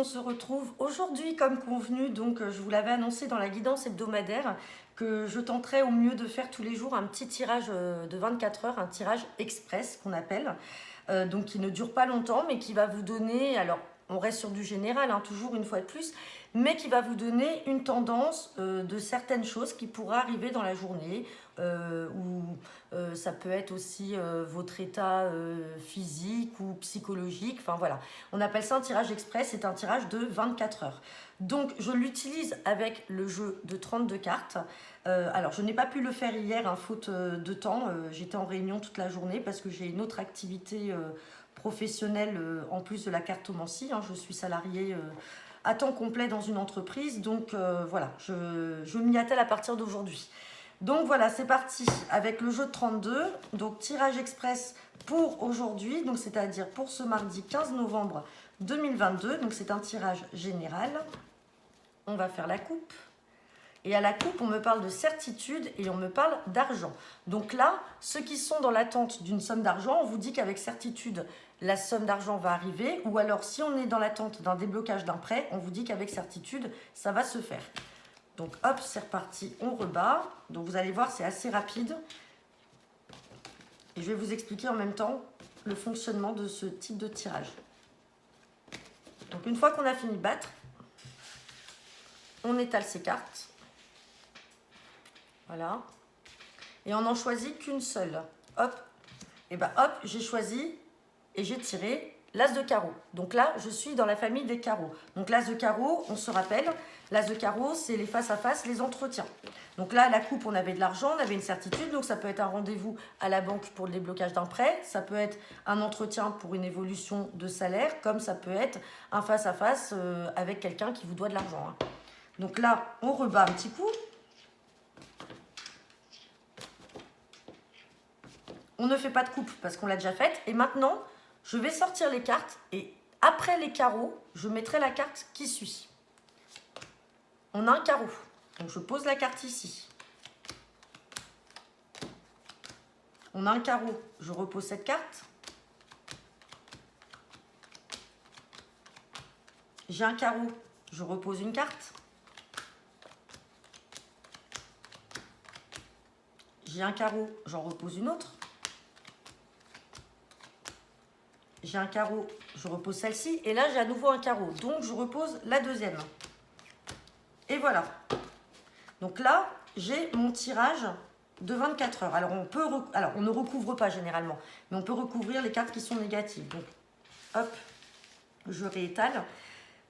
on se retrouve aujourd'hui comme convenu. Donc, je vous l'avais annoncé dans la guidance hebdomadaire que je tenterai au mieux de faire tous les jours un petit tirage de 24 heures, un tirage express qu'on appelle, donc qui ne dure pas longtemps, mais qui va vous donner, alors on reste sur du général, hein, toujours une fois de plus, mais qui va vous donner une tendance de certaines choses qui pourraient arriver dans la journée, ou ça peut être aussi votre état physique ou psychologique, enfin voilà. On appelle ça un tirage express, c'est un tirage de 24 heures. Donc je l'utilise avec le jeu de 32 cartes. Alors je n'ai pas pu le faire hier, hein, faute de temps, j'étais en réunion toute la journée parce que j'ai une autre activité professionnelle en plus de la cartomancie, hein. Je suis salariée à temps complet dans une entreprise, donc voilà, je m'y attelle à partir d'aujourd'hui. Donc voilà, c'est parti avec le jeu de 32, donc tirage express pour aujourd'hui, donc c'est-à-dire pour ce mardi 15 novembre 2022, donc c'est un tirage général. On va faire la coupe. Et à la coupe, on me parle de certitude et on me parle d'argent. Donc là, ceux qui sont dans l'attente d'une somme d'argent, on vous dit qu'avec certitude, la somme d'argent va arriver. Ou alors, si on est dans l'attente d'un déblocage d'un prêt, on vous dit qu'avec certitude, ça va se faire. Donc hop, c'est reparti, on rebat. Donc vous allez voir, c'est assez rapide. Et je vais vous expliquer en même temps le fonctionnement de ce type de tirage. Donc une fois qu'on a fini de battre, on étale ses cartes. Voilà. Et on n'en choisit qu'une seule. Hop. Et ben hop, j'ai choisi et j'ai tiré l'as de carreau. Donc là, je suis dans la famille des carreaux. Donc l'as de carreau, on se rappelle, l'as de carreau, c'est les face-à-face, les entretiens. Donc là, à la coupe, on avait de l'argent, on avait une certitude. Donc ça peut être un rendez-vous à la banque pour le déblocage d'un prêt. Ça peut être un entretien pour une évolution de salaire, comme ça peut être un face-à-face avec quelqu'un qui vous doit de l'argent, hein. Donc là, on rebat un petit coup. On ne fait pas de coupe parce qu'on l'a déjà faite. Et maintenant, je vais sortir les cartes et après les carreaux, je mettrai la carte qui suit. On a un carreau. Donc je pose la carte ici. On a un carreau. Je repose cette carte. J'ai un carreau. Je repose une carte. J'ai un carreau. J'en repose une autre. J'ai un carreau, je repose celle-ci. Et là, j'ai à nouveau un carreau. Donc, je repose la deuxième. Et voilà. Donc là, j'ai mon tirage de 24 heures. Alors, on ne recouvre pas généralement. Mais on peut recouvrir les cartes qui sont négatives. Donc, hop, je réétale.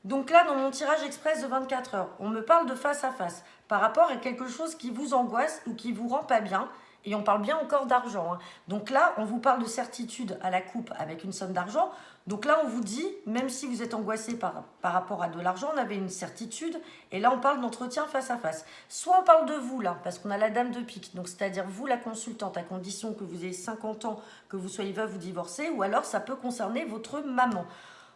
Donc là, dans mon tirage express de 24 heures, on me parle de face à face. Par rapport à quelque chose qui vous angoisse ou qui vous rend pas bien. Et on parle bien encore d'argent, hein. Donc là, on vous parle de certitude à la coupe avec une somme d'argent. Donc là, on vous dit, même si vous êtes angoissé par rapport à de l'argent, on avait une certitude. Et là, on parle d'entretien face à face. Soit on parle de vous, là, parce qu'on a la dame de pique. Donc, c'est-à-dire vous, la consultante, à condition que vous ayez 50 ans, que vous soyez veuve ou divorcée. Ou alors, ça peut concerner votre maman.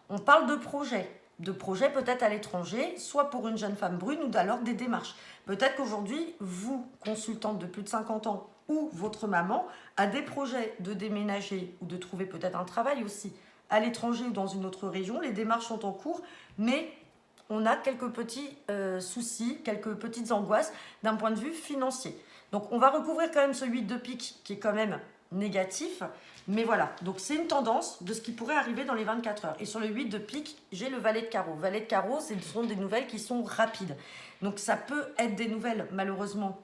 On parle de projet. De projets peut-être à l'étranger, soit pour une jeune femme brune ou alors des démarches. Peut-être qu'aujourd'hui, vous, consultante de plus de 50 ans, ou votre maman a des projets de déménager ou de trouver peut-être un travail aussi à l'étranger ou dans une autre région. Les démarches sont en cours, mais on a quelques petits soucis, quelques petites angoisses d'un point de vue financier. Donc on va recouvrir quand même ce 8 de pique qui est quand même négatif, mais voilà, donc c'est une tendance de ce qui pourrait arriver dans les 24 heures. Et sur le 8 de pique, j'ai le valet de carreau. Valet de carreau, ce sont des nouvelles qui sont rapides. Donc ça peut être des nouvelles, malheureusement,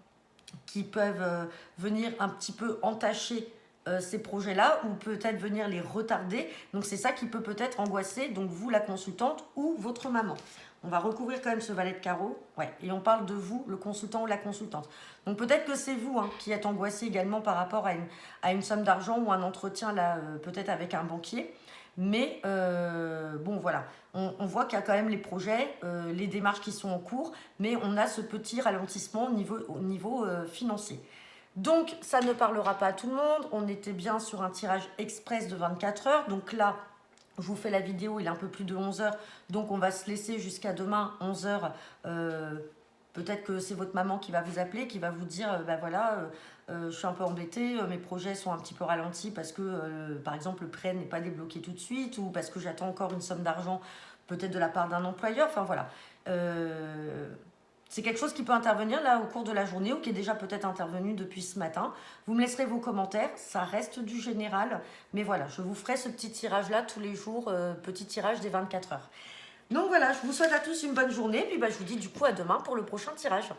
qui peuvent venir un petit peu entacher ces projets-là ou peut-être venir les retarder. Donc c'est ça qui peut peut-être angoisser donc vous, la consultante, ou votre maman. On va recouvrir quand même ce valet de carreau. Ouais, et on parle de vous, le consultant ou la consultante. Donc peut-être que c'est vous, hein, qui êtes angoissé également par rapport à une somme d'argent ou un entretien là, peut-être avec un banquier. Mais bon, voilà, on voit qu'il y a quand même les projets, les démarches qui sont en cours, mais on a ce petit ralentissement au niveau financier. Donc, ça ne parlera pas à tout le monde. On était bien sur un tirage express de 24 heures. Donc là, je vous fais la vidéo, il est un peu plus de 11 heures. Donc, on va se laisser jusqu'à demain, 11 heures. Peut-être que c'est votre maman qui va vous appeler, qui va vous dire, ben voilà, je suis un peu embêtée, mes projets sont un petit peu ralentis parce que, par exemple, le prêt n'est pas débloqué tout de suite ou parce que j'attends encore une somme d'argent peut-être de la part d'un employeur, enfin voilà. C'est quelque chose qui peut intervenir là au cours de la journée ou qui est déjà peut-être intervenu depuis ce matin. Vous me laisserez vos commentaires, ça reste du général. Mais voilà, je vous ferai ce petit tirage-là tous les jours, petit tirage des 24 heures. Donc voilà, je vous souhaite à tous une bonne journée. Puis bah, je vous dis du coup à demain pour le prochain tirage.